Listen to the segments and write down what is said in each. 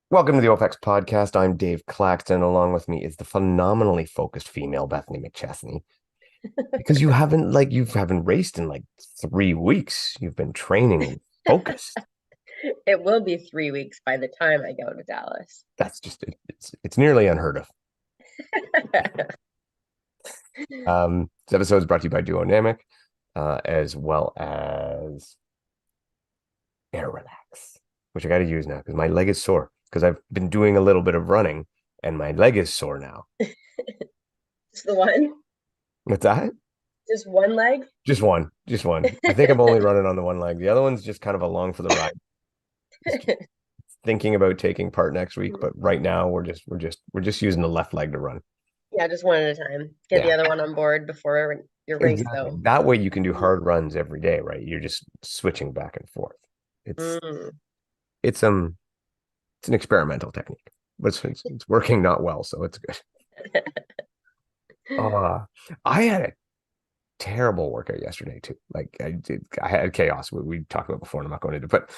Welcome to the OPEX podcast. I'm Dave Claxton. Along with me is the phenomenally focused female Bethany McChesney. Because you haven't raced in like 3 weeks. You've been training and focused. It will be 3 weeks by the time I go to Dallas. That's just it's nearly unheard of. This episode is brought to you by Duonamic, as well as AirRelax, which I got to use now because my leg is sore. Because I've been doing a little bit of running and my leg is sore now. Just the one? What's that? Just one leg? Just one. Just one. I think I'm only running on the one leg. The other one's just kind of along for the ride. Just thinking about taking part next week, but right now we're just using the left leg to run. Yeah, just one at a time. Get the other one on board before your race, Exactly. though. That way you can do hard runs every day, right? You're just switching back and forth. It's it's an experimental technique, but it's working not well, so it's good. I had a terrible workout yesterday too. Like I had chaos. We talked about before, and I'm not going into, but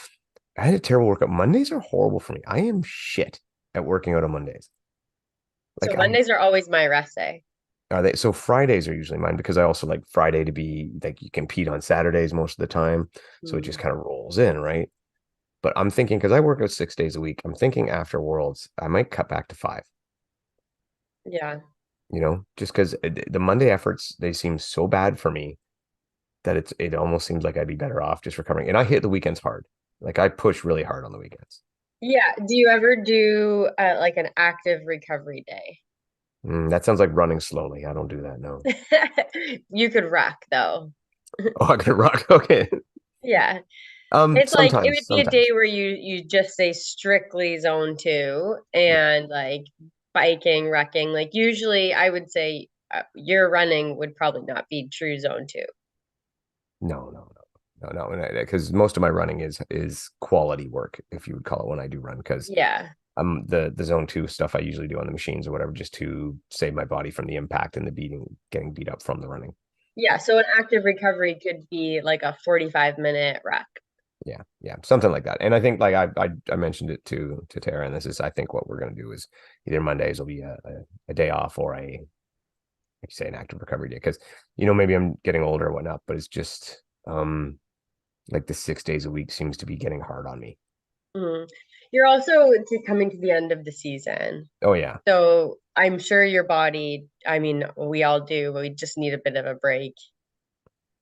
I had a terrible workout. Mondays are horrible for me. I am shit at working out on Mondays. So Like Mondays are always my rest day. Are they? So Fridays are usually mine because I also like Friday to be like you compete on Saturdays most of the time. So it just kind of rolls in, right? But I'm thinking because I work out 6 days a week, I'm thinking after Worlds, I might cut back to 5. Yeah. Just because the Monday efforts, they seem so bad for me that it almost seems like I'd be better off just recovering. And I hit the weekends hard. Like I push really hard on the weekends. Yeah. Do you ever do like an active recovery day? That sounds like running slowly. I don't do that, no. You could rock though. Oh, I can rock. Okay. Yeah. It's like it Sometimes, would be a day sometimes. where you just say strictly zone two and like biking, wrecking. Like usually I would say your running would probably not be true zone two. No, no, no, no, no. Because most of my running is quality work, if you would call it when I do run. Because Yeah. the zone two stuff I usually do on the machines or whatever, just to save my body from the impact and the getting beat up from the running. Yeah. So an active recovery could be like a 45-minute rec. Yeah, yeah, something like that. And I think like I mentioned it to Tara, and this is I think what we're gonna do is either Mondays will be a day off or like you say an active recovery day because maybe I'm getting older or whatnot, but it's just like the 6 days a week seems to be getting hard on me. You're also coming to the end of the season. Oh yeah. So I'm sure your body, I mean, we all do, but we just need a bit of a break.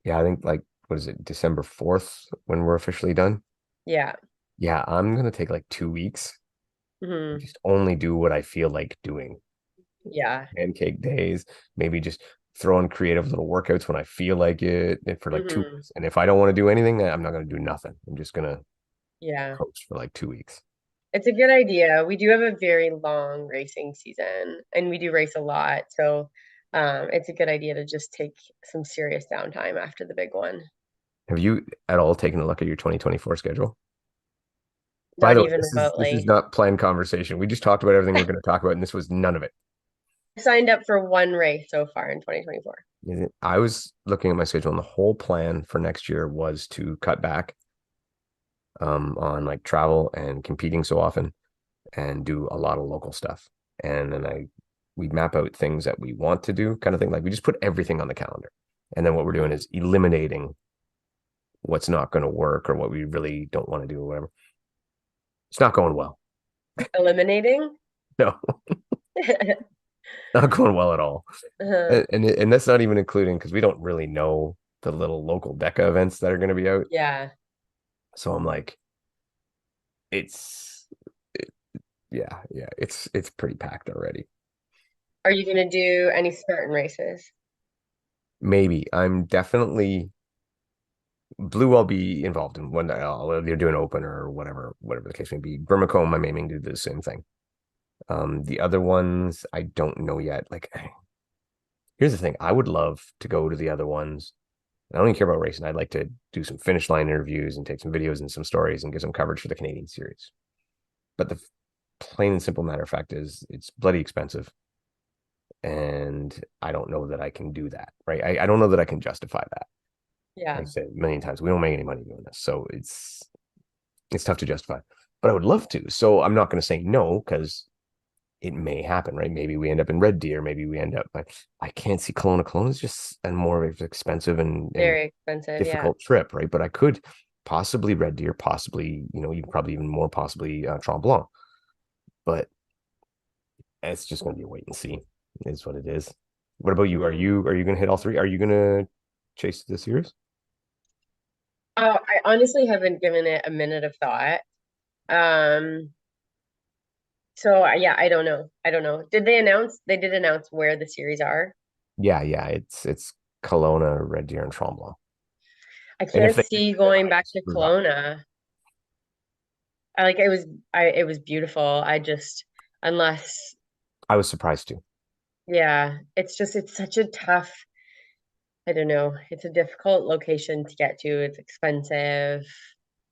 Yeah, I think like what is it, December 4th when we're officially done? Yeah. Yeah, I'm gonna take like 2 weeks and hmm just only do what I feel like doing. Yeah. Pancake days, maybe just throw in creative little workouts when I feel like it for like two hmm weeks. And if I don't want to do anything, I'm not gonna do nothing. I'm just gonna Yeah. coast for like 2 weeks. It's a good idea. We do have a very long racing season and we do race a lot. So it's a good idea to just take some serious downtime after the big one. Have you at all taken a look at your 2024 schedule? By Not the way, even this is remotely. not planned conversation. We just talked about everything we're going to talk about, and this was none of it. I signed up for one race so far in 2024. I was looking at my schedule, and the whole plan for next year was to cut back on like travel and competing so often and do a lot of local stuff. And then we map out things that we want to do, kind of thing. Like we just put everything on the calendar. And then what we're doing is eliminating what's not going to work or what we really don't want to do or whatever. It's not going well. Eliminating? No, not going well at all. Uh-huh. And that's not even including because we don't really know the little local DECA events that are going to be out. Yeah. So I'm like, it's it, yeah, yeah, it's pretty packed already. Are you going to do any Spartan races? Maybe I'm definitely Blue. I'll be involved in when they're doing open or whatever the case may be. Brimacombe, I'm aiming to do the same thing. The other ones I don't know yet. Like, here's the thing: I would love to go to the other ones. I don't even care about racing. I'd like to do some finish line interviews and take some videos and some stories and get some coverage for the Canadian series. But the plain and simple matter of fact is it's bloody expensive. And and I don't know that I can do that, right? I don't know that I can justify that. Like I Yeah. said a million times, we don't make any money doing this, so it's tough to justify. But I would love to, so I'm not going to say no because it may happen, right? Maybe we end up in Red Deer. Maybe we end up like I can't see Kelowna. Kelowna is just a more expensive and Very expensive. Yeah. difficult trip, right? But I could possibly Red Deer, possibly, you probably even more possibly Tremblant. But it's just going to be a wait and see. Is what it is. What about you? Are Mhm. you going to hit all three? Are you going to chase the series? I honestly haven't given it a minute of thought. Um, so yeah, I don't know. I don't know. Did they announce? They did announce where the series are. Yeah, yeah. It's Kelowna, Red Deer, and Tremblant. I And if can't they see going back to screw up, Kelowna. I like it was. It was beautiful. I just unless I was surprised too. yeah, it's such a tough. I don't know. It's a difficult location to get to. It's expensive.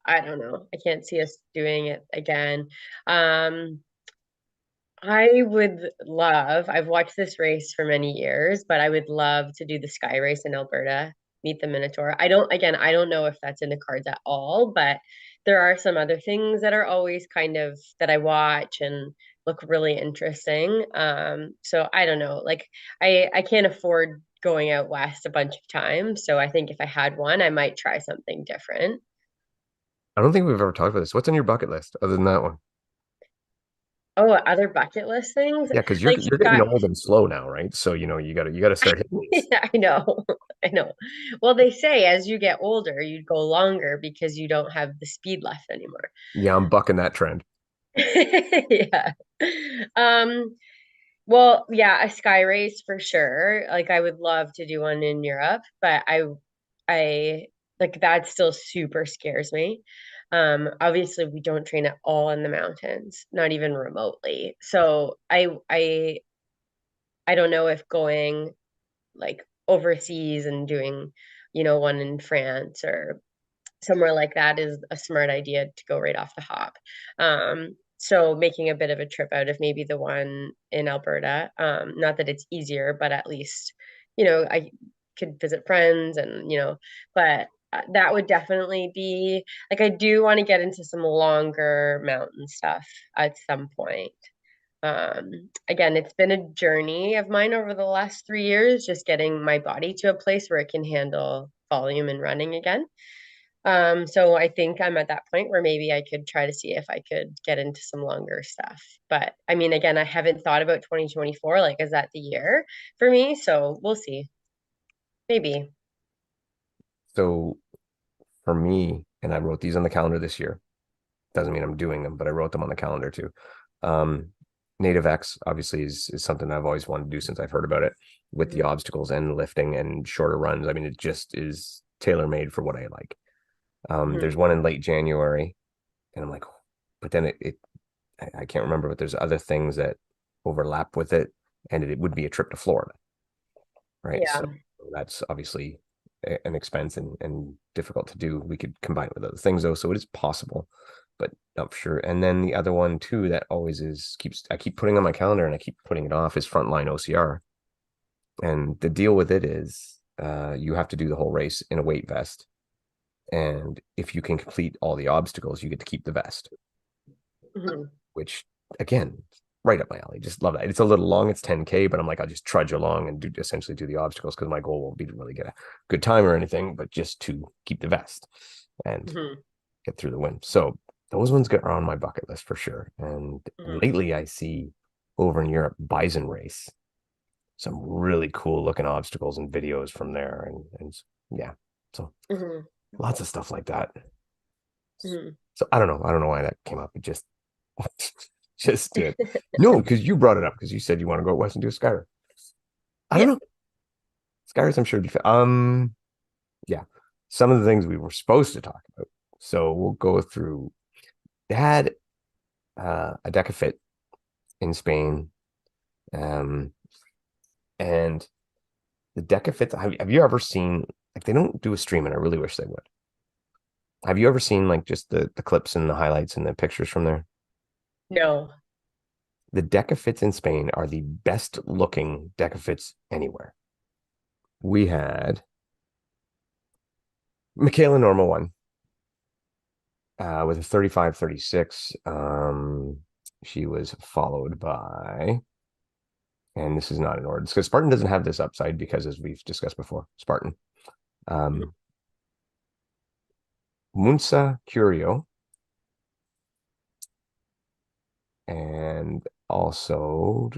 I don't know. I can't see us doing it again. Um, I would love, I've watched this race for many years, but I would love to do the Sky Race in Alberta, meet the Minotaur. I don't know if that's in the cards at all, but there are some other things that are always kind of that I watch and look really interesting. So I don't know. Like I can't afford going out west a bunch of times. So I think if I had one, I might try something different. I don't think we've ever talked about this. What's on your bucket list other than that one? Oh, other bucket list things? Yeah, because you're Like you're getting Sky, old and slow now, right? So you gotta start hitting these. Yeah, I know. I know. Well, they say as you get older, you go longer because you don't have the speed left anymore. Yeah, I'm bucking that trend. Yeah. Um, well, yeah, a sky race for sure. Like I would love to do one in Europe, but I like that still super scares me. Obviously we don't train at all in the mountains, not even remotely. So I don't know if going like overseas and doing, one in France or somewhere like that is a smart idea to go right off the hop. So making a bit of a trip out of maybe the one in Alberta. Not that it's easier, but at least, I could visit friends and, but that would definitely be like I do want to get into some longer mountain stuff at some point. Again, it's been a journey of mine over the last 3 years, just getting my body to a place where it can handle volume and running again. So I think I'm at that point where maybe I could try to see if I could get into some longer stuff. But I mean, again, I haven't thought about 2024. Like, is that the year for me? So we'll see. Maybe. So for me, and I wrote these on the calendar this year. Doesn't mean I'm doing them, but I wrote them on the calendar too. Um, Native X obviously is something I've always wanted to do since I've heard about it with the Mhm. obstacles and lifting and shorter runs. I mean, it just is tailor made for what I like. There's Mhm. one in late January, and I'm like, but then I can't remember, but there's other things that overlap with it, and it would be a trip to Florida, right? Yeah. So that's obviously an expense and difficult to do. We could combine it with other things though, so it is possible, but not for sure. And then the other one too that always is keeps I keep putting on my calendar and I keep putting it off is Frontline OCR. And the deal with it is you have to do the whole race in a weight vest. And if you can complete all the obstacles, you get to keep the vest, Mhm. which again, right up my alley. Just love that. It's a little long. It's 10K, but I'm like, I'll just trudge along and essentially do the obstacles because my goal won't be to really get a good time or anything, but just to keep the vest and Mhm. get through the win. So those ones are on my bucket list for sure. And Mhm. lately I see over in Europe Bison Race, some really cool looking obstacles and videos from there. And yeah, so Mhm. lots of stuff like that. Mhm. So I don't know. I don't know why that came up. It just just did. No, because you brought it up because you said you want to go west and do a Skyrim. I don't Yeah. know. Skyrim, I'm sure. Yeah. Some of the things we were supposed to talk about. So we'll go through. They had a deca fit in Spain, um, and the deca fits. Have you ever seen? Like they don't do a stream, and I really wish they would. Have you ever seen like just the clips and the highlights and the pictures from there? No. The decafits in Spain are the best looking decafits anywhere. We had Michaela Norma won with a 35-36. She was followed by, and this is not in order because Spartan doesn't have this upside because, as we've discussed before, Spartan. Munsa Curio, and also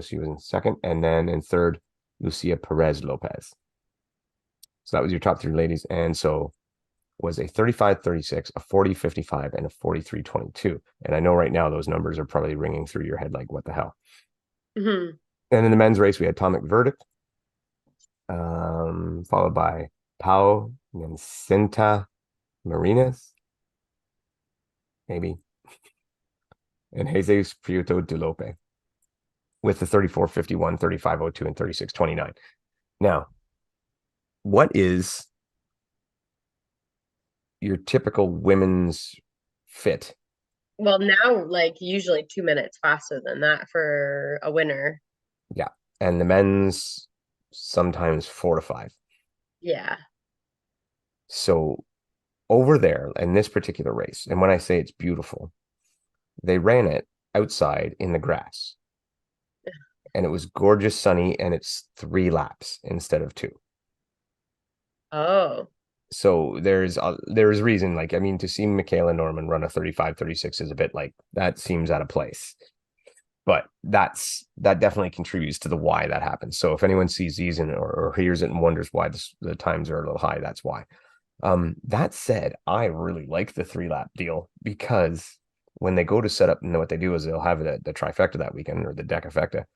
she was in second, and then in third, Lucia Perez Lopez. So that was your top three ladies. And so was a 35-36, a 40-55, and a 43-22. And I know right now those numbers are probably ringing through your head like, what the hell? Mm-hmm. And in the men's race, we had Atomic Verdict, followed by Pau Cinta Marinas, maybe, and Jesus Prieto de Lope with the 34-51, 35-02, and 36-29. Now, what is your typical women's fit? Well, now, like, usually 2 minutes faster than that for a winner. Yeah. And the men's sometimes 4 to 5. Yeah. So over there in this particular race, and when I say it's beautiful, they ran it outside in the grass. And it was gorgeous sunny, and it's 3 laps instead of 2. Oh. So there's reason, like, I mean, to see Michaela Norman run a 35-36 is a bit like, that seems out of place. But that definitely contributes to the why that happens. So if anyone sees these or hears it and wonders why the times are a little high, that's why. That said, I really like the 3 lap deal because when they go to set up, and what they do is they'll have the trifecta that weekend or the decafecta.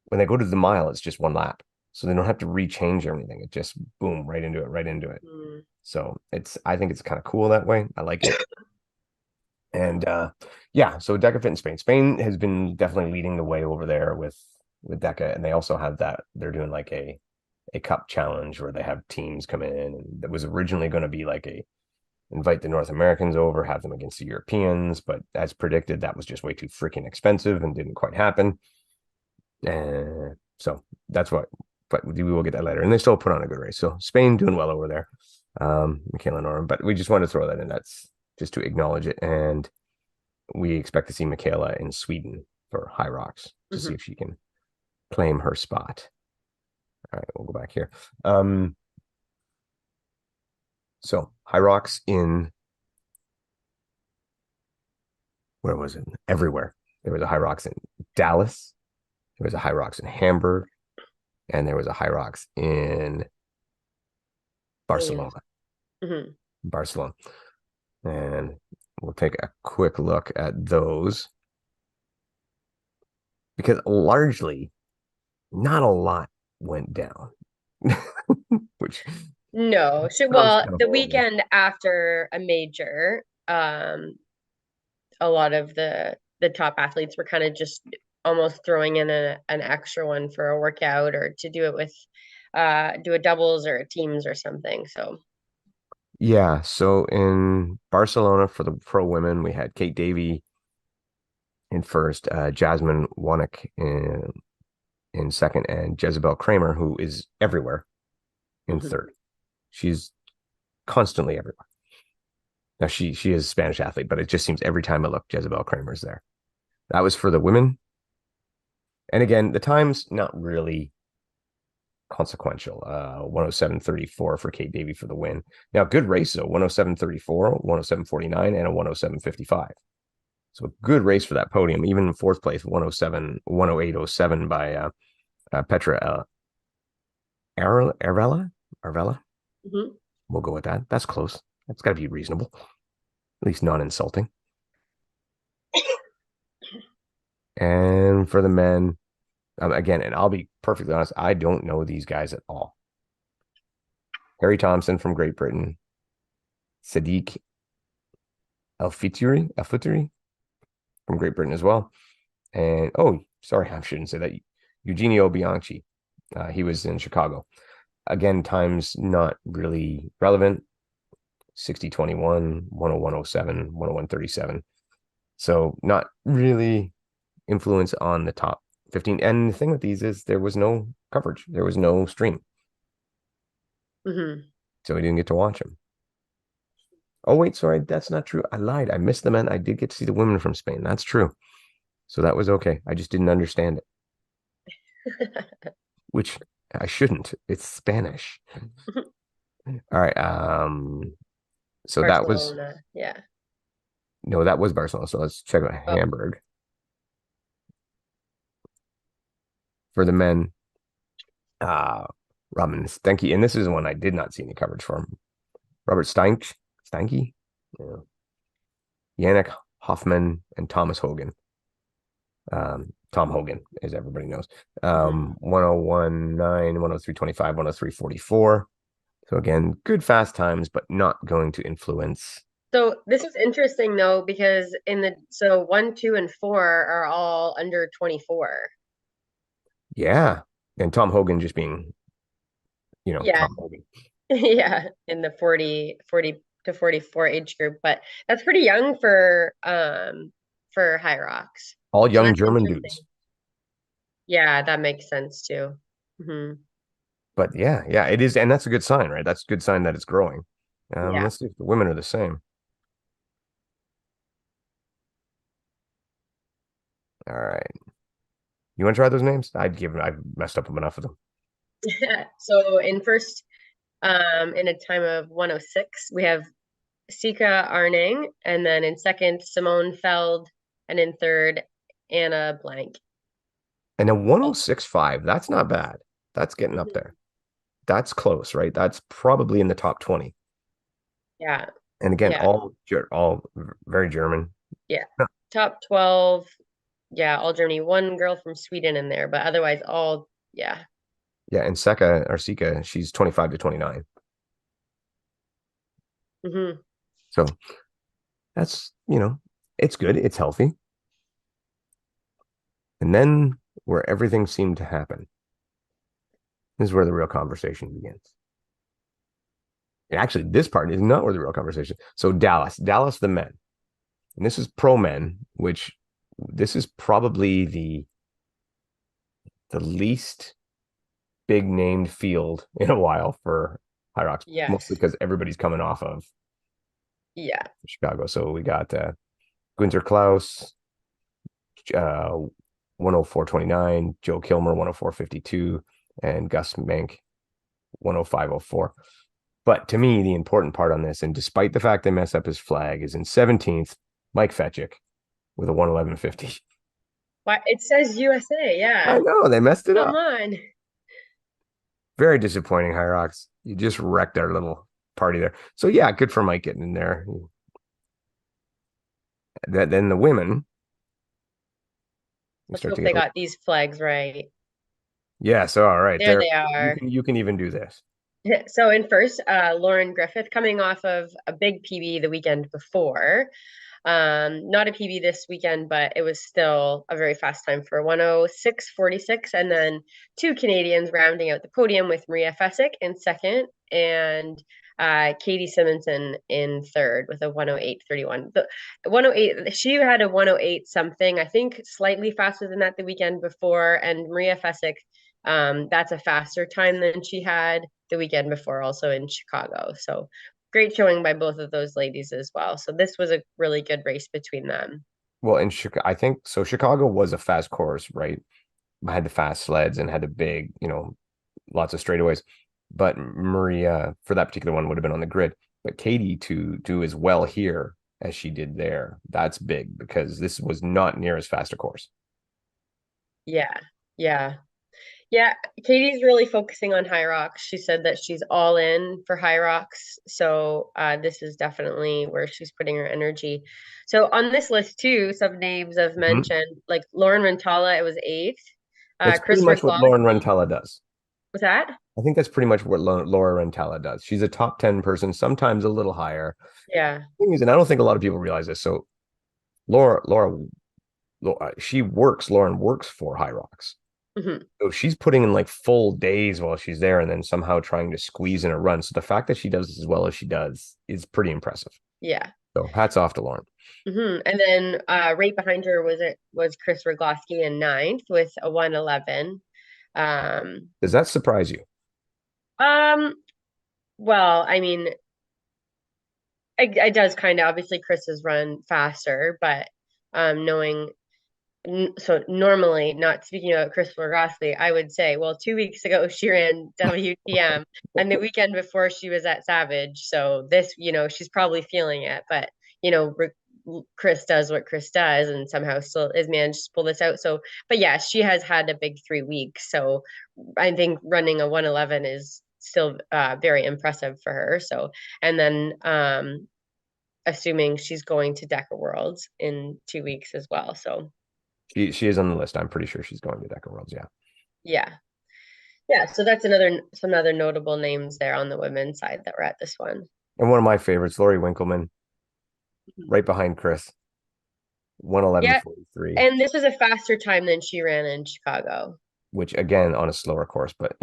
When they go to the mile, it's just 1 lap. So they don't have to rechange everything. It just boom, right into it. Mm. So I think it's kind of cool that way. I like it. And yeah, so DecaFit in Spain. Spain has been definitely leading the way over there with Deca, and they also have that they're doing like a cup challenge where they have teams come in, and that was originally going to be like a invite the North Americans over, have them against the Europeans, but as predicted, that was just way too freaking expensive and didn't quite happen. And so that's what, but we will get that later. And they still put on a good race. So Spain doing well over there. Michaela Norman, but we just wanted to throw that in. That's just to acknowledge it. And we expect to see Michaela in Sweden for Hyrox to see if she can claim her spot. All right, we'll go back here. So Hyrox in, where was it? Everywhere. There was a Hyrox in Dallas. There was a Hyrox in Hamburg. And there was a Hyrox in Barcelona. Mm-hmm. Barcelona. And we'll take a quick look at those because largely not a lot went down. Which No. So, sounds well, kind of the horrible. weekend after a major, a lot of the top athletes were kind of just almost throwing in an extra one for a workout or to do it with do a doubles or a teams or something. So Yeah, so in Barcelona for the pro women, we had Kate Davey in first, Jasmine Wannick in second, and Jezebel Kramer, who is everywhere, in third. She's constantly everywhere. Now she is a Spanish athlete, but it just seems every time I look, Jezebel Kramer's there. That was for the women. And again, the times not really consequential. 107.34 for Kate Davey for the win. Now, good race though, 107.34, 107.49, and a 107.55. So a good race for that podium. Even in fourth place, 108.07 by Petra Arvella. mm-hmm. We'll go with that. That's close. That's got to be reasonable, at least non-insulting. And for the men, again, and I'll be perfectly honest, I don't know these guys at all. Harry Thompson from Great Britain, Sadiq Al-Futuri from Great Britain as well. And, oh, sorry, I shouldn't say that. Eugenio Bianchi, he was in Chicago. Again, times not really relevant. 60-21, 101.07, 101.37. So not really influence on the top 15. And the thing with these is there was no coverage. There was no stream. Hmm. So we didn't get to watch them. Oh, wait, sorry. That's not true. I lied. I missed the men. I did get to see the women from Spain. That's true. So that was okay. I just didn't understand it, which I shouldn't. It's Spanish. All right. So that was Barcelona. Yeah. no, that was Barcelona. So let's check out Oh, Hamburg for the men. Uh Robin Stenke, and this is one I did not see any coverage from. Robert Steinke, yeah. Yannick Hoffman, and Thomas Hogan. Tom Hogan, as everybody knows. mhm. 101.9, 103.25, 103.44. So again, good fast times, but not going to influence. So this is interesting though, because so one, two, and four are all under 24. Yeah. And Tom Hogan just being, Yeah. Tom Hogan. Yeah, in the 40 to 44 age group, but that's pretty young for Hyrox. All So young that's German interesting. dudes. Yeah, that makes sense too. Hmm. But yeah, it is. And that's a good sign, right? That's a good sign that it's growing. Yeah. Let's see if the women are the same. All right. You want to try those names? I've messed up enough of them. So in first, in a time of 106, we have Sika Arning, and then in second, Simone Feld, and in third, Anna Blank. And a Oh. 106.5, that's not bad. That's getting up Mhm. there. That's close, right? That's probably in the top 20. Yeah, And again, yeah, all very German. yeah. Top 12, yeah, all Germany. One girl from Sweden in there, but otherwise all, yeah. Yeah, and Seka or Sika, she's 25 to 29. Hmm. So that's, it's good. It's healthy. And then where everything seemed to happen, this is where the real conversation begins. And actually, this part is not where the real conversation. So Dallas, the men. And this is pro men, which this is probably the least big named field in a while for Hyrox, mostly Yes. because everybody's coming off of Yeah. Chicago. So we got Gunter Klaus, 104.29, Joe Kilmer, 104.52, and Gus Mank, 105.04. But to me, the important part on this, and despite the fact they mess up his flag, is in 17th, Mike Fetchick with a 111.50. Why it says USA, I yeah. know they messed it Come up. on. Very disappointing, Hyrox. You just wrecked our little party there. So yeah, good for Mike getting in there. Then the women, we Let's start to hope get they a got these flags right. yeah. So all right, There there they you are. can even do this. So in first, Lauren Griffith coming off of a big PB the weekend before. Not a PB this weekend, but it was still a very fast time for 106.46. And then two Canadians rounding out the podium with Maria Fessick in second and Katie Simonson in third with a 108.31. The 108, she had a 108 something, I think slightly faster than that the weekend before. And Maria Fessick, that's a faster time than she had the weekend before, also in Chicago. So great showing by both of those ladies as well. So this was a really good race between them. Well, in Chicago, I think so. Chicago was a fast course, right? Had the fast sleds and had the big, lots of straightaways. But Maria, for that particular one, would have been on the grid. But Katie to do as well here as she did there, that's big because this was not near as fast a course. Yeah. Yeah. Yeah, Katie's really focusing on Hyrox. She said that she's all in for Hyrox. So this is definitely where she's putting her energy. So on this list too, some names I've Mhm. mentioned, like Lauren Rentala, it was eighth. That's pretty Chris much what Lauren McLaughlin, Rentella does. was that? I think that's pretty much what Laura Rentella does. She's a top 10 person, sometimes a little higher. Yeah. Thing is, and I don't think a lot of people realize this. So Lauren works for Hyrox. Hmm. So she's putting in like full days while she's there and then somehow trying to squeeze in a run. So the fact that she does as well as she does is pretty impressive. Yeah. So hats off to Lauren. And then right behind her was Chris Rogowski in ninth with a 111. Um, Does that surprise you? um, well, I mean, it does kind of obviously Chris has run faster, but knowing so normally, not speaking about Chris Rossley, I would say, well, 2 weeks ago she ran WTM, and the weekend before she was at Savage. So this, she's probably feeling it, but Chris does what Chris does, and somehow still is managed to pull this out. So, but yeah, she has had a big 3 weeks. So I think running a 111 is still very impressive for her. So, and then assuming she's going to Deca Worlds in 2 weeks as well. So She is on the list. I'm pretty sure she's going to Deca Worlds. Yeah. yeah. Yeah, so that's some other notable names there on the women's side that were at this one. And one of my favorites, Lori Winkleman, Mhm. right behind Chris, Yeah, 111.43, and this was a faster time than she ran in Chicago. which again on a slower course, but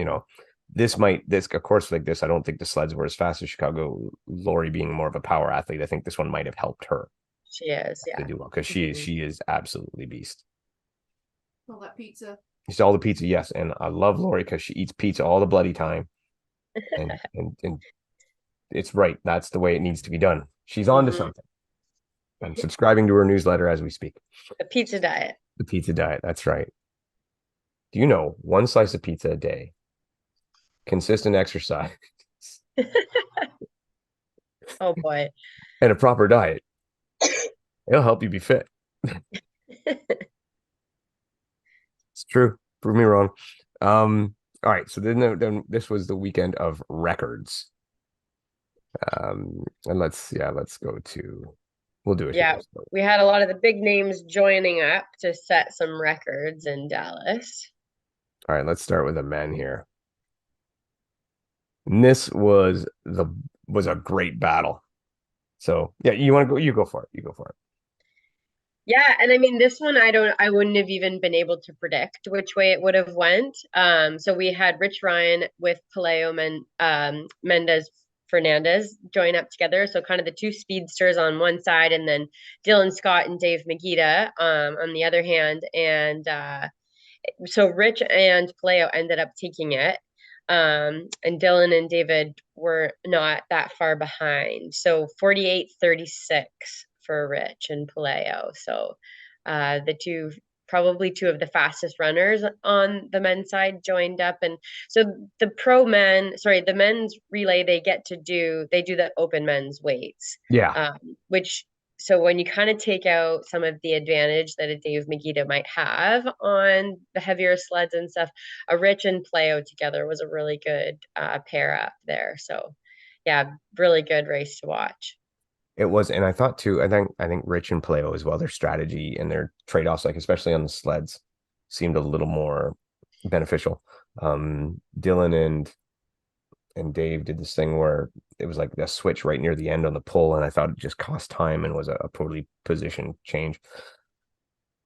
this a course like this, I don't think the sleds were as fast as Chicago. Lori being more of a power athlete, I think this one might have helped her She is, to yeah. do well because Mhm. she is absolutely beast. All that pizza. She's all the pizza, yes, and I love Lori because she eats pizza all the bloody time, and it's right. That's the way it needs to be done. She's on to Mhm. something. I'm subscribing to her newsletter as we speak. The pizza diet. The pizza diet. That's right. Do you know one slice of pizza a day, consistent exercise, Oh boy. and a proper diet? It'll help you be fit. It's true. Prove me wrong. All right. So then this was the weekend of records. And let's go to. We'll do it here. Yeah, So, we had a lot of the big names joining up to set some records in Dallas. all right. Let's start with the men here. And this was a great battle. So yeah, you want to go? You go for it. You go for it. Yeah, and I mean this one I wouldn't have even been able to predict which way it would have went. So we had Rich Ryan with Mendez Fernandez join up together. So kind of the two speedsters on one side, and then Dylan Scott and Dave Megida on the other hand. And so Rich and Paleo ended up taking it. And Dylan and David were not that far behind. So 48-36 for Rich and Paleo. So the two, probably two of the fastest runners on the men's side joined up. And so the men's relay, they do the open men's weights, Yeah, which so when you kind of take out some of the advantage that a Dave Megida might have on the heavier sleds and stuff, a Rich and Pleo together was a really good pair up there. So yeah, really good race to watch. it was, and I thought too. I think Rich and Paleo as well. Their strategy and their trade-offs, like especially on the sleds, seemed a little more beneficial. Dylan and Dave did this thing where it was like a switch right near the end on the pull, and I thought it just cost time and was a poorly positioned change.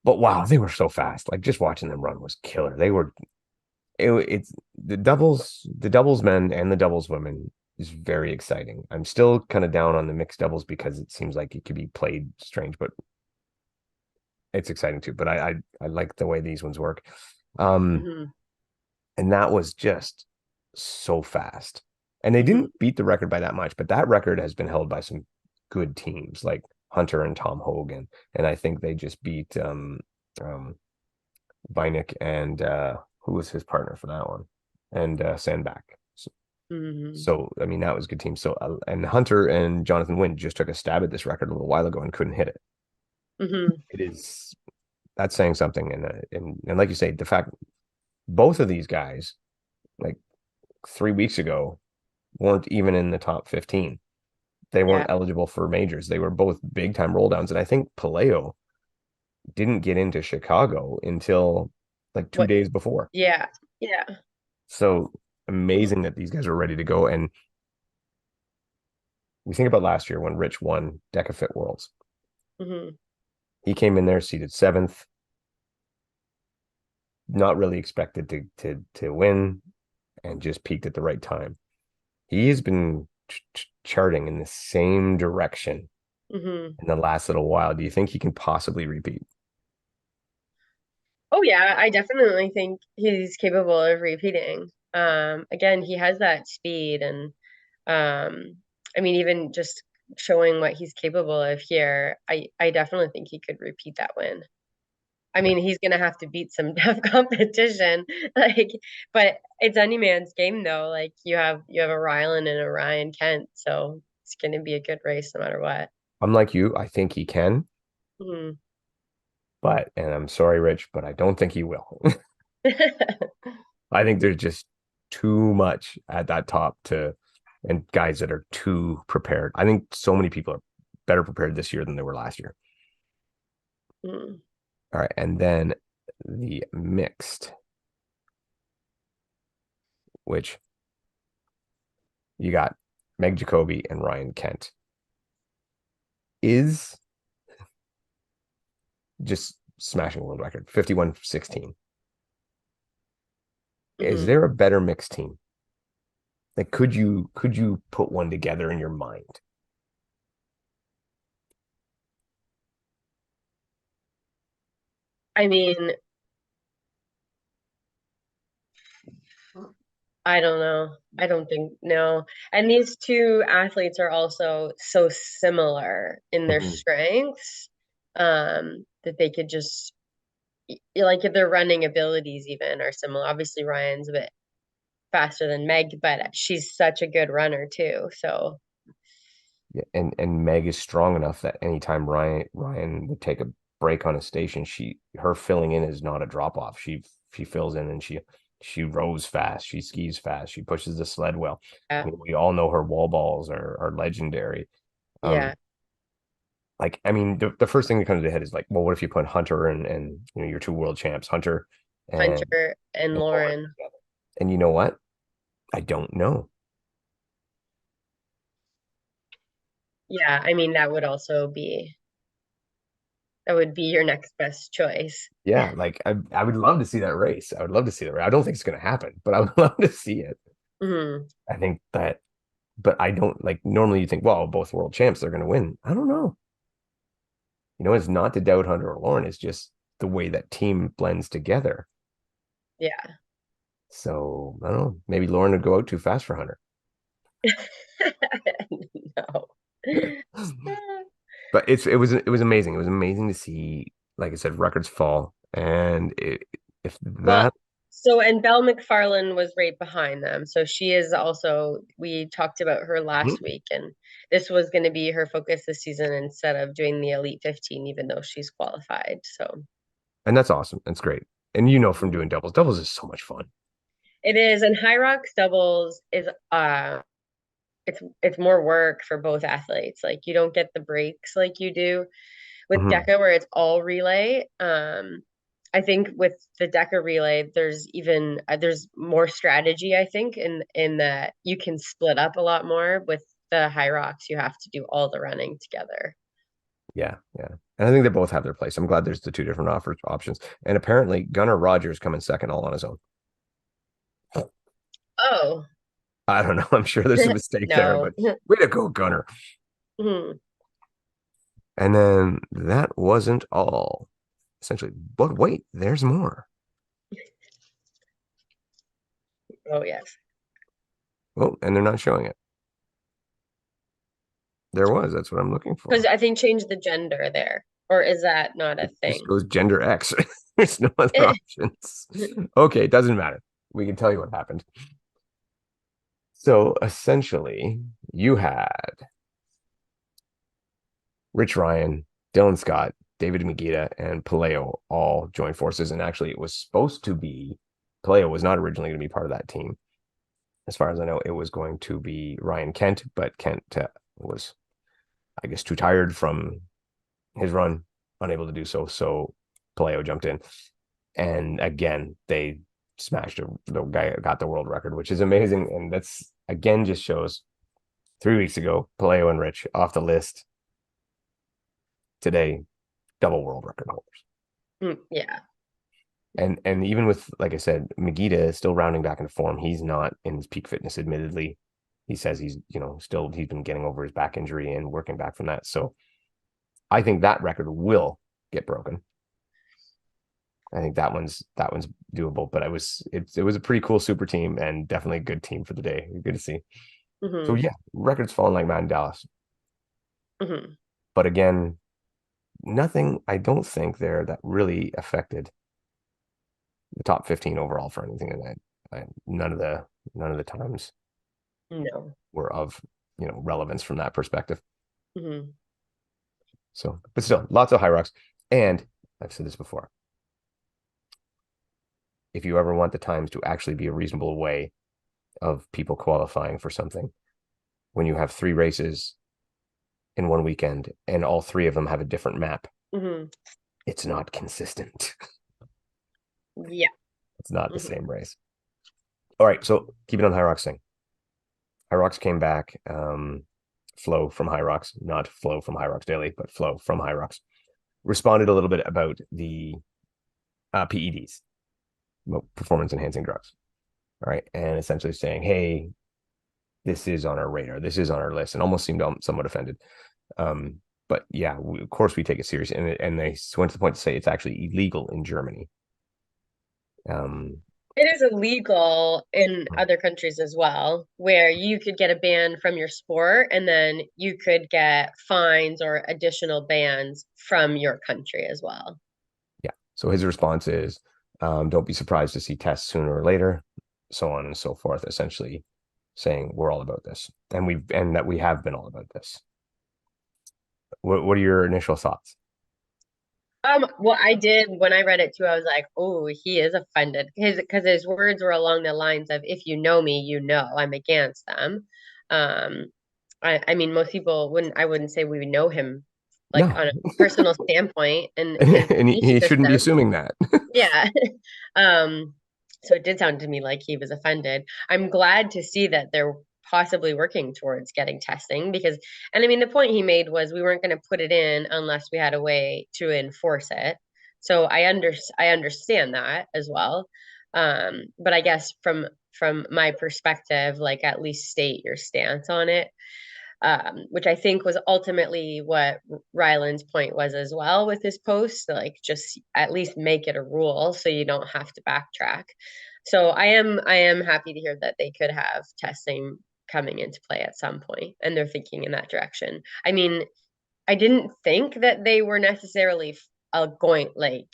But wow, they were so fast. Like just watching them run was killer. It's the doubles men and the doubles women is very exciting. I'm still kind of down on the mixed doubles because it seems like it could be played strange, but it's exciting too. But I like the way these ones work. Um, Hmm. and that was just so fast. And they Hmm. didn't beat the record by that much, but that record has been held by some good teams like Hunter and Tom Hogan. And I think they just beat um Vinik and who was his partner for that one? And Sandback. So, Hmm. I mean that was a good team. So and Hunter and Jonathan Wynn just took a stab at this record a little while ago and couldn't hit it. Hmm. It is that's saying something. And like you say, the fact both of these guys like 3 weeks ago weren't even in the top 15. They Yeah. weren't eligible for majors. They were both big time roll downs. And I think Paleo didn't get into Chicago until like two What? days before. Yeah. Yeah. So amazing that these guys are ready to go. And we think about last year when Rich won DecaFit Worlds. Hmm. He came in there seated seventh, not really expected to win, and just peaked at the right time. He has been charting in the same direction Hmm. in the last little while. Do you think he can possibly repeat? Oh yeah, I definitely think he's capable of repeating. Again, he has that speed and I mean even just showing what he's capable of here, I definitely think he could repeat that win. I Yeah. mean, he's gonna have to beat some tough competition, like, but it's any man's game though. Like you have a Rylan and a Ryan Kent, so it's gonna be a good race no matter what. I'm like you. I think he can, Mhm. but, and I'm sorry, Rich, but I don't think he will. I think there's just too much at that top to, and guys that are too prepared. I think so many people are better prepared this year than they were last year. Mm. All right. And then the mixed, which you got Meg Jacoby and Ryan Kent, is just smashing world record 51-16. Is Mhm. there a better mixed team? Like, could you put one together in your mind? I mean, I don't know. I don't think no. And these two athletes are also so similar in their Mhm. strengths, that they could just like if their running abilities even are similar. Obviously, Ryan's a bit faster than Meg, but she's such a good runner too. So Yeah, and Meg is strong enough that anytime Ryan would take a break on a station, her filling in is not a drop off. She fills in and she rows fast, she skis fast, she pushes the sled well. I yeah, mean, we all know her wall balls are legendary. yeah. Like, I mean, the first thing that comes to the head is like, well, what if you put Hunter and your two world champs, Hunter and Hunter and Lauren Lauren. together? And you know what? I don't know. Yeah, I mean that would be your next best choice. Yeah, like I would love to see that race. I would love to see that race. I don't think it's going to happen, but I would love to see it. Hmm. I think that, but I don't like normally you think, well, both world champs, they're going to win. I don't know. It's not to doubt Hunter or Lauren. It's just the way that team blends together. Yeah. So I don't know. Maybe Lauren would go out too fast for Hunter. No. But it was amazing. It was amazing to see, like I said, records fall, and if Well, that. so and Belle McFarlane was right behind them. So she is also, we talked about her last Mhm. week, and this was going to be her focus this season instead of doing the Elite 15, even though she's qualified. So And that's awesome. That's great. And from doing doubles is so much fun. it is, and Hyrox doubles is it's more work for both athletes. Like you don't get the breaks like you do with Mhm. DECA where it's all relay. I think with the DECA relay, there's more strategy. I think in that you can split up a lot more. With the Hyrox, you have to do all the running together. Yeah, yeah. And I think they both have their place. I'm glad there's the two different options. And apparently Gunnar Rogers coming second all on his own. Oh I don't know. I'm sure there's a mistake there, no. but way to go, Gunnar. Hmm. And then that wasn't all, essentially. But wait, there's more. Oh yes, Oh, and they're not showing it. There was. That's what I'm looking because for. I think change the gender there, or is that not a It just thing? goes gender X. There's no other options. Okay, it doesn't matter. We can tell you what happened. So essentially, you had Rich Ryan, Dylan Scott, David Megita, and Paleo all joined forces. And actually, it was supposed to be Paleo was not originally going to be part of that team. As far as I know, it was going to be Ryan Kent, but Kent was, I guess, too tired from his run, unable to do so. So Paleo jumped in. And again, they smashed it. The guy got the world record, which is amazing. And that's, again, just shows 3 weeks ago, Paleo and Rich off the list. Today, double world record holders. Yeah. And even with, like I said, Megita is still rounding back into form. He's not in his peak fitness, admittedly. He says he's, still he's been getting over his back injury and working back from that. So I think that record will get broken. I think that one's doable, but it was a pretty cool super team and definitely a good team for the day. Good to see. So Hmm. yeah, records falling like mad in Dallas. Hmm. But again, nothing, I don't think there that really affected the top 15 overall for anything tonight. None of the times No. were of relevance from that perspective. Hmm. So, but still, lots of Hyrox. And I've said this before. If you ever want the times to actually be a reasonable way of people qualifying for something, when you have 3 races in one weekend and all 3 of them have a different map, Hmm. it's not consistent. Yeah. It's not the Hmm. same race. All right, so keeping on Hyrox thing. Hyrox came back. Flo from Hyrox, not Flo from Hyrox Daily, but Flo from Hyrox, responded a little bit about the PEDs, performance enhancing drugs. All right, and essentially saying, "Hey, this is on our radar. This is on our list," and almost seemed somewhat offended. But yeah, of course we take it seriously, and they went to the point to say it's actually illegal in Germany. Um, It is illegal in other countries as well, where you could get a ban from your sport and then you could get fines or additional bans from your country as well. yeah. So his response is, "Don't be surprised to see tests sooner or later," so on and so forth. Essentially, saying we're all about this, and that we have been all about this. What are your initial thoughts? Well, I did when I read it too, I was like, oh, he is offended. Because his words were along the lines of, if you know me, you know I'm against them. Um, I mean, most people wouldn't say we know him like No, on a personal standpoint and his and belief he shouldn't be system. assuming that. Yeah. Um, so it did sound to me like he was offended. I'm glad to see that they're possibly working towards getting testing because, and I mean, the point he made was we weren't going to put it in unless we had a way to enforce it. So I understand that as well. But I guess from my perspective, like at least state your stance on it, which I think was ultimately what Ryland's point was as well with his post. Like, just at least make it a rule so you don't have to backtrack. So I am happy to hear that they could have testing coming into play at some point, and they're thinking in that direction. I mean, I didn't think that they were necessarily going like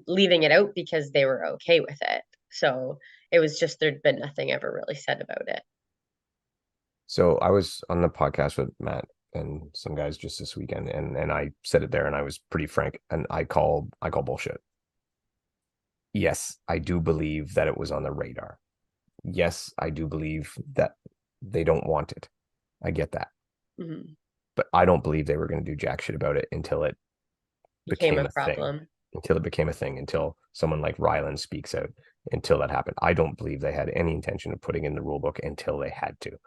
leaving it out because they were okay with it. So it was just there'd been nothing ever really said about it. So I was on the podcast with Matt and some guys just this weekend, and I said it there, and I was pretty frank, and I call bullshit. Yes, I do believe that it was on the radar. Yes, I do believe that they don't want it. I get that, Mhm. but I don't believe they were going to do jack shit about it Became became a a thing, problem. until someone like Ryland speaks out, until that happened. I don't believe they had any intention of putting in the rule book until they had to,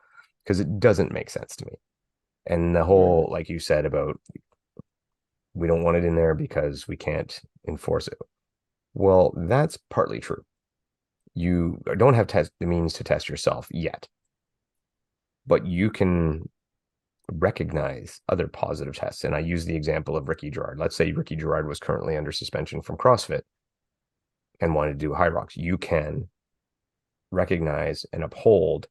because it doesn't make sense to me. And the Mhm. whole, like you said, about we don't want it in there because we can't enforce it. Well, that's partly true. You don't have the means to test yourself yet, but you can recognize other positive tests. And I use the example of Ricky Gerard. Let's say Ricky Gerard was currently under suspension from CrossFit and wanted to do Hyrox. You can recognize and uphold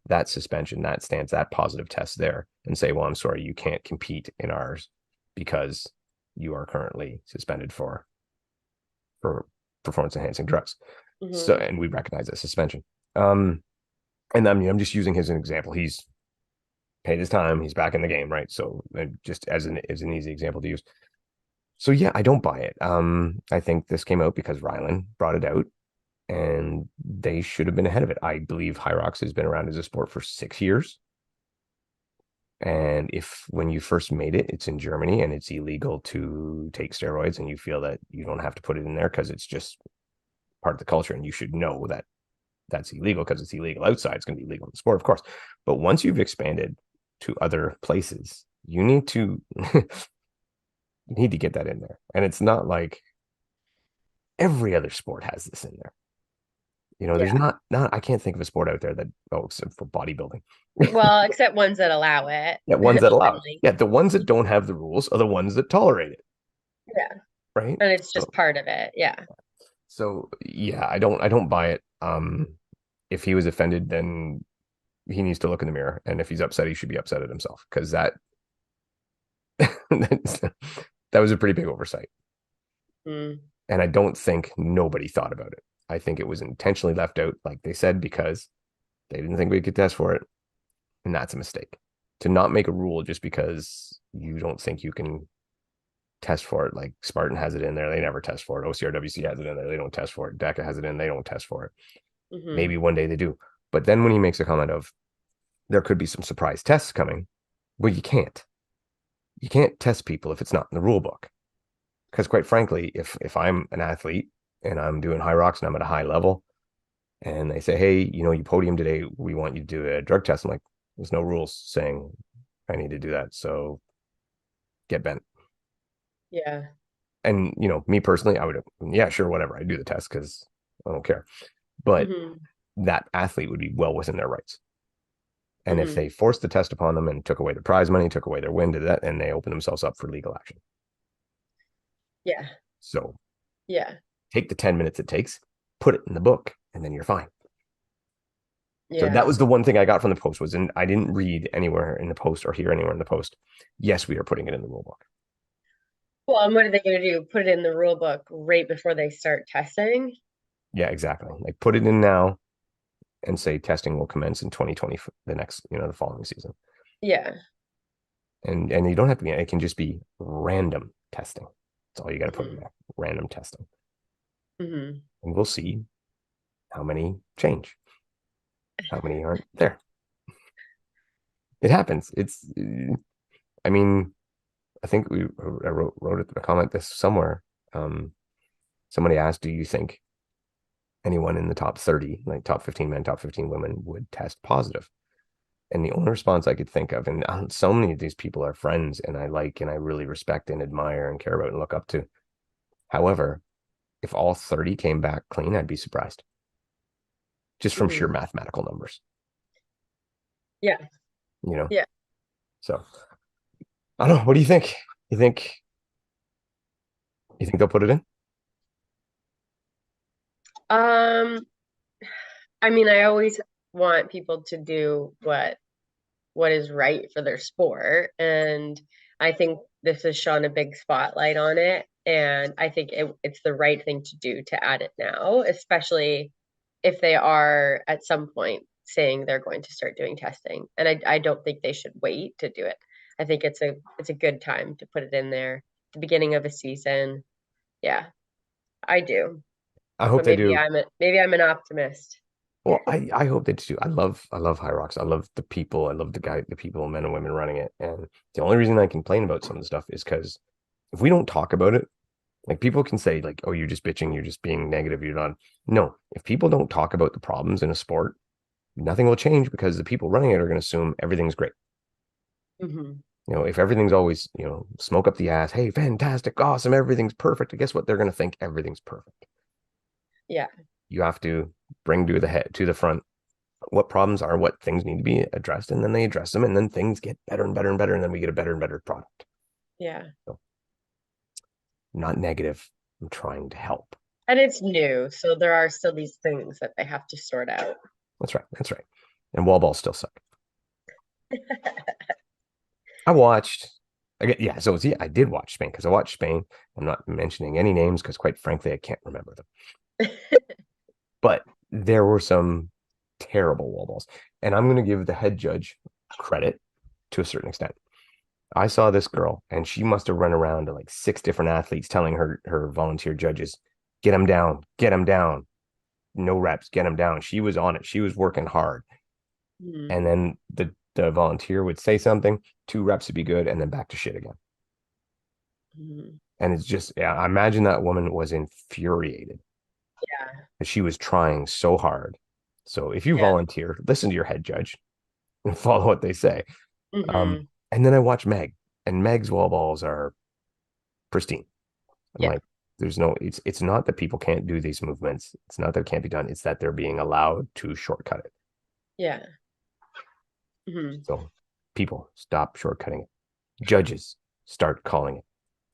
that suspension, that stance, that positive test there, and say, well, I'm sorry, you can't compete in ours because you are currently suspended for performance enhancing drugs. So, Mhm. and we recognize that suspension. Um, and I mean, I'm just using his as an example. He's paid his time. He's back in the game, right? So, just as an easy example to use. So yeah, I don't buy it. I think this came out because Rylan brought it out, and they should have been ahead of it. I believe Hyrox has been around as a sport for 6 years. And if when you first made it, it's in Germany and it's illegal to take steroids, and you feel that you don't have to put it in there because it's just part of the culture, and you should know that that's illegal because it's illegal outside. It's going to be illegal in the sport, of course. But once you've expanded to other places, you need to you need to get that in there. And it's not like every other sport has this in there. there's Yeah. not I can't think of a sport out there that, except for bodybuilding. Well, except ones that allow it Yeah, ones that allow it. openly. Yeah, the ones that don't have the rules are the ones that tolerate it, Yeah. right? And it's So just part of it. Yeah. yeah, I don't buy it. If he was offended, then he needs to look in the mirror, and if he's upset, he should be upset at himself, because that was a pretty big oversight. Mm. And I don't think nobody thought about it. I think it was intentionally left out, like they said, because they didn't think we could test for it. And that's a mistake. To not make a rule just because you don't think you can test for it. Like Spartan has it in there, they never test for it. OCRWC has it in there, they don't test for it. DECA has it in, they don't test for it. Hmm. Maybe one day they do. But then when he makes a comment of there could be some surprise tests coming, well, you can't. You can't test people if it's not in the rule book. Because quite frankly, if I'm an athlete and I'm doing Hyrox and I'm at a high level, and they say, hey, you podium today, we want you to do a drug test. I'm like, there's no rules saying I need to do that. So get bent. Yeah. And, me personally, I would, yeah, sure, whatever. I do the test because I don't care. But Hmm. that athlete would be well within their rights. And if Hmm. they forced the test upon them and took away their prize money, took away their win, did that, and they open themselves up for legal action. Yeah. So Yeah. take the 10 minutes it takes, put it in the book, and then you're fine. So that Yeah. was the one thing I got from the post was, and I didn't read anywhere in the post or hear anywhere in the post, yes, we are putting it in the rule book. Well, and what are they going to do? Put it in the rule book right before they start testing? Yeah, exactly. Like put it in now and say testing will commence in 2020, the next, the following season. Yeah. And you don't have to be, it can just be random testing. That's all you got to put in Hmm. there. Random testing. Hmm. And we'll see how many change, how many aren't there. It happens. I mean, I think I wrote a comment this somewhere. Um, Somebody asked, do you think anyone in the top 30, like top 15 men, top 15 women, would test positive? And the only response I could think of, and so many of these people are friends and I like and I really respect and admire and care about and look up to. However, if all 30 came back clean, I'd be surprised just from sheer Hmm. mathematical numbers, Yeah. you know? Yeah. So I don't know. What do you think? You think, you think they'll put it in? Um, I mean, I always want people to do what is right for their sport. And I think this has shone a big spotlight on it. And I think it's the right thing to do to add it now, especially if they are at some point saying they're going to start doing testing. And I don't think they should wait to do it. I think it's a good time to put it in there at the beginning of a season. Yeah, I do. I hope But they do. maybe I'm an optimist. Well, I hope they do. I love Hyrox. I love the people. I love the people, men and women running it. And the only reason I complain about some of the stuff is because if we don't talk about it, like people can say like, oh, you're just bitching, you're just being negative, you're not. No, if people don't talk about the problems in a sport, nothing will change because the people running it are going to assume everything's great. Hmm. If everything's always, smoke up the ass, hey, fantastic, awesome, everything's perfect. Guess what? They're going to think everything's perfect. Yeah. You have to bring to the front what problems are, what things need to be addressed, and then they address them, and then things get better and better and better, and then we get a better and better product. Yeah. So, not negative. I'm trying to help. And it's new, so there are still these things that they have to sort out. That's right. That's right. And wall balls still suck. I watched. Yeah, so yeah, I did watch Spain because I watched Spain. I'm not mentioning any names because, quite frankly, I can't remember them. But there were some terrible wall balls, and I'm going to give the head judge credit to a certain extent. I saw this girl, and she must have run around to like 6 different athletes, telling her volunteer judges, get him down, no reps, get him down. She was on it. She was working hard, Hmm. and then the volunteer would say something, 2 reps would be good, and then back to shit again. Hmm. And it's just, yeah, I imagine that woman was infuriated Yeah. because she was trying so hard. So if you Yeah. volunteer, listen to your head judge and follow what they say. Hmm. And then I watch Meg, and Meg's wall balls are pristine. I'm Yeah. like, It's not that people can't do these movements. It's not that it can't be done. It's that they're being allowed to shortcut it. Yeah. Hmm. So people stop shortcutting it. Judges start calling it.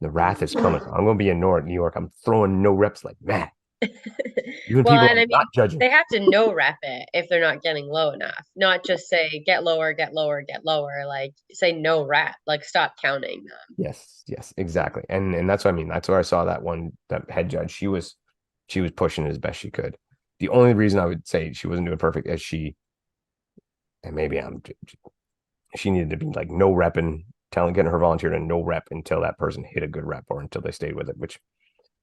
The wrath is coming. I'm going to be in New York. I'm throwing no reps like mad. Even Well, people and I'm I mean, not judging. they have to no rep it if they're not getting low enough. Not just say get lower, get lower, get lower. Like say no rep. Like stop counting them. Yes, exactly. And that's what I mean. That's where I saw that head judge. She was pushing as best she could. The only reason I would say she wasn't doing perfect is and maybe she needed to be like no repping, getting her volunteer to no rep until that person hit a good rep or until they stayed with it, which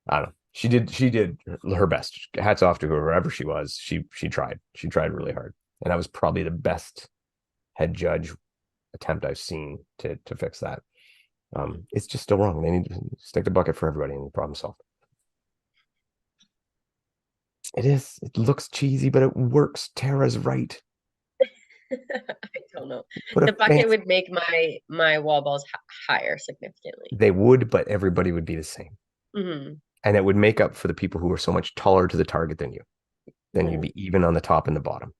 I don't know. She did her best. Hats off to her, wherever she was. She tried. She tried really hard. And that was probably the best head judge attempt I've seen to fix that. It's just still wrong. They need to stick the bucket for everybody and the problem solved. It is. It looks cheesy, but it works. Tara's right. I don't know. Put a The bucket fancy. would make my wall balls higher significantly. They would, but everybody would be the same. Hmm. And it would make up for the people who are so much taller to the target than you. Then you'd be even on the top and the bottom.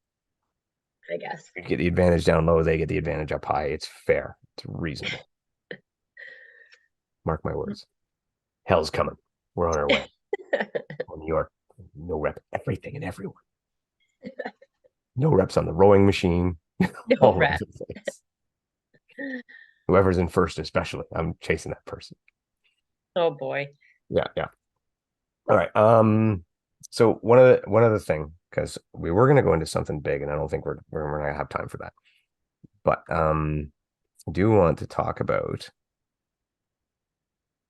I guess. You get the advantage down low, they get the advantage up high. It's fair. It's reasonable. Mark my words. Hell's coming. We're on our way. New York, no rep, everything and everyone. No reps on the rowing machine. No All rep. over the place. Whoever's in first, especially, I'm chasing that person. Oh boy. Yeah. All right. So one other thing, because we were going to go into something big, and I don't think we're going to have time for that. But I do want to talk about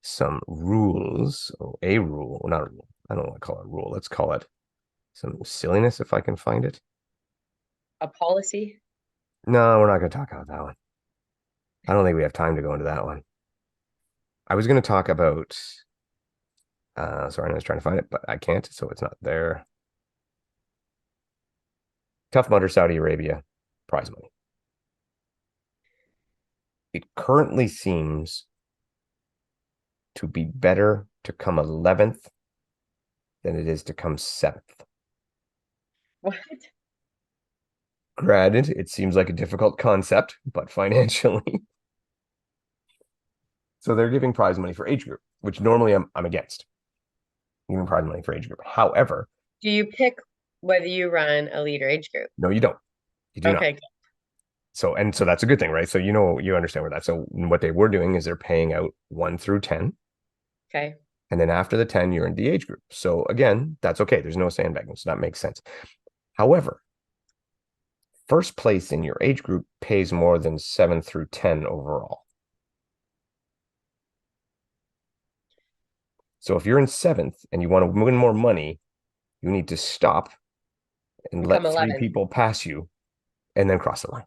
some rules. Oh, a rule, not a rule. I don't want to call it a rule. Let's call it some silliness if I can find it. A policy? No, we're not going to talk about that one. I don't think we have time to go into that one. I was going to talk about. Sorry, I was trying to find it, but I can't, so it's not there. Tough Mudder, Saudi Arabia, prize money. It currently seems to be better to come 11th than it is to come 7th. What? Granted, it seems like a difficult concept, but financially. So they're giving prize money for age group, which normally I'm against. Giving prize money for age group. However, Do you pick whether you run a leader age group? no, you don't. You do not. Okay. So that's a good thing, right? So you understand where that. So what they were doing is they're paying out 1 through 10. Okay. And then after the 10, you're in the age group. So again, that's okay. There's no sandbagging. So that makes sense. However, first place in your age group pays more than 7 through 10 overall. So if you're in 7th and you want to win more money, you need to stop and let Become 3 11. people pass you and then cross the line.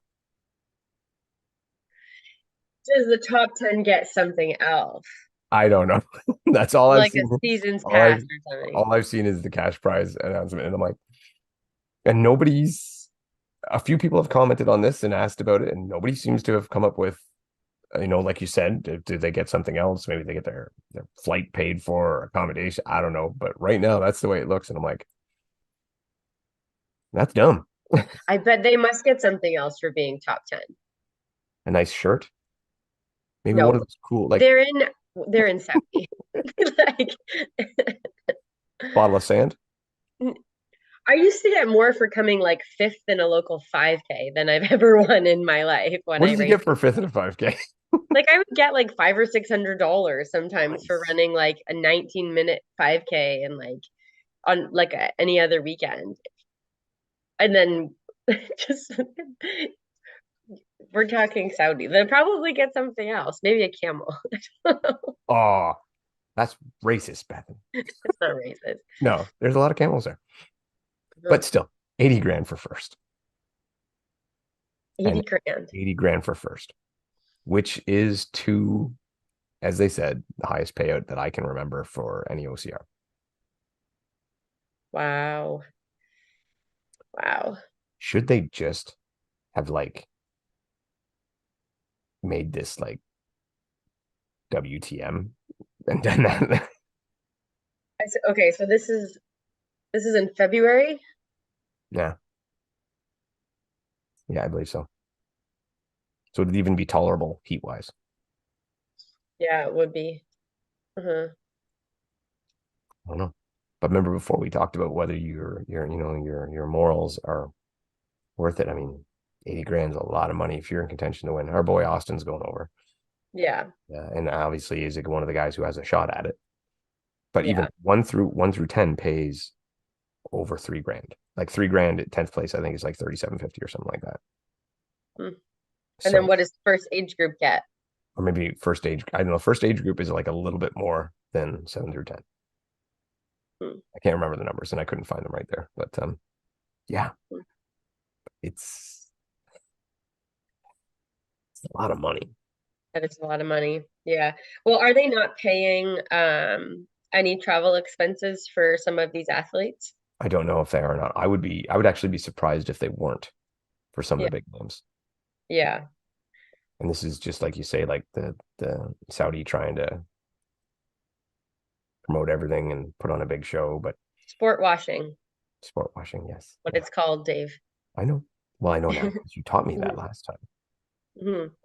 Does the top 10 get something else? I don't know. That's all I've Like seen. a season's All pass or something. all I've seen is the cash prize announcement. And I'm like, and a few people have commented on this and asked about it, and nobody seems to have come up with, like you said, did they get something else? Maybe they get their flight paid for or accommodation. I don't know. But right now, that's the way it looks. And I'm like, that's dumb. I bet they must get something else for being top 10. A nice shirt. Maybe one No, of those cool, like they're in Saudi. Like bottle of sand. I used to get more for coming like fifth in a local 5K than I've ever won in my life when What I did you raced. get for 5th and a 5K? Like I would get like $500 or $600 sometimes for Nice. running like a 19-minute 5K and like on like any other weekend. And then just we're talking Saudi. They'll probably get something else, maybe a camel. Oh, that's racist, Bethany. It's not racist. No, there's a lot of camels there. But still, 80 grand for first. 80 And grand. 80 grand for first, which is as they said, the highest payout that I can remember for any OCR. Wow. Wow. Should they just have made this WTM and done that? Okay, so this is in February. Yeah. Yeah, I believe so. So it'd even be tolerable heat wise. Yeah, it would be. Uh-huh. I don't know. But remember before we talked about whether your morals are worth it. I mean, 80 grand is a lot of money if you're in contention to win. Our boy Austin's going over. Yeah, Yeah, and obviously is one of the guys who has a shot at it. But even yeah. one through 10 pays over 3 grand. Like 3 grand at 10th place, I think is like 37.50 or something like that. Hmm. And then So, what does first age group get? or maybe first age, I don't know, first age group is like a little bit more than 7 through 10. Hmm. I can't remember the numbers and I couldn't find them right there. But yeah, Hmm. it's, it's a lot of money. That is a lot of money. Yeah. Well, are they not paying any travel expenses for some of these athletes? I don't know if they are or not. I would actually be surprised if they weren't for some of Yeah. the big names. Yeah. And this is just like you say, like the Saudi trying to promote everything and put on a big show, but Sport washing, sport washing, yes. what Yeah, it's called, Dave. I know. Well, I know now because you taught me that Mhm. last time. Mhm.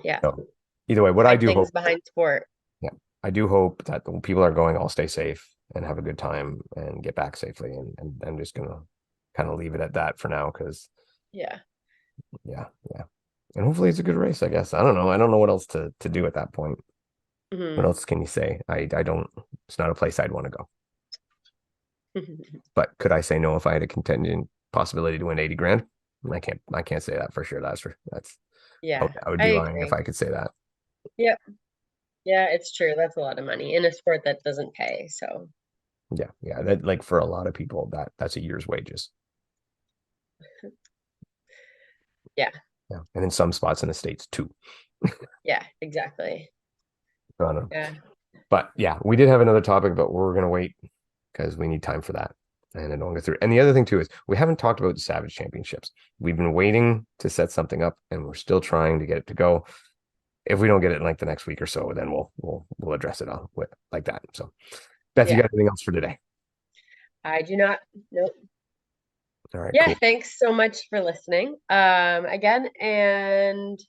Yeah. So either way, what I Hide do things hope, behind sport. yeah, I do hope that the people are going all stay safe and have a good time and get back safely. And I'm just gonna kind of leave it at that for now because Yeah. yeah, yeah. And hopefully it's a good race, I guess. I don't know. I don't know what else to do at that point. What Hmm. else can you say? I don't, it's not a place I'd want to go. But could I say no if I had a contingent possibility to win 80 grand? I can't say that for sure. That's Yeah, I would I be lying if agree. I could say that. Yep. Yeah, it's true. That's a lot of money in a sport that doesn't pay. So, Yeah, yeah. That like for a lot of people, that's a year's wages. yeah. Yeah. And in some spots in the States too. Yeah, exactly. I don't know. Yeah. But yeah, we did have another topic, but we're gonna wait because we need time for that. And I don't go through. And the other thing too is we haven't talked about the Savage Championships. We've been waiting to set something up, and we're still trying to get it to go. If we don't get it in like the next week or so, then we'll address it on with like that. So, Beth, you Yeah. got anything else for today? I do not. Nope. All right, Yeah, cool. thanks so much for listening. Again, and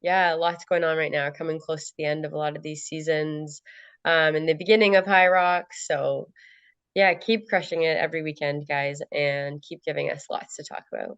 yeah, lots going on right now, coming close to the end of a lot of these seasons, and the beginning of Hyrox. So yeah, keep crushing it every weekend, guys, and keep giving us lots to talk about.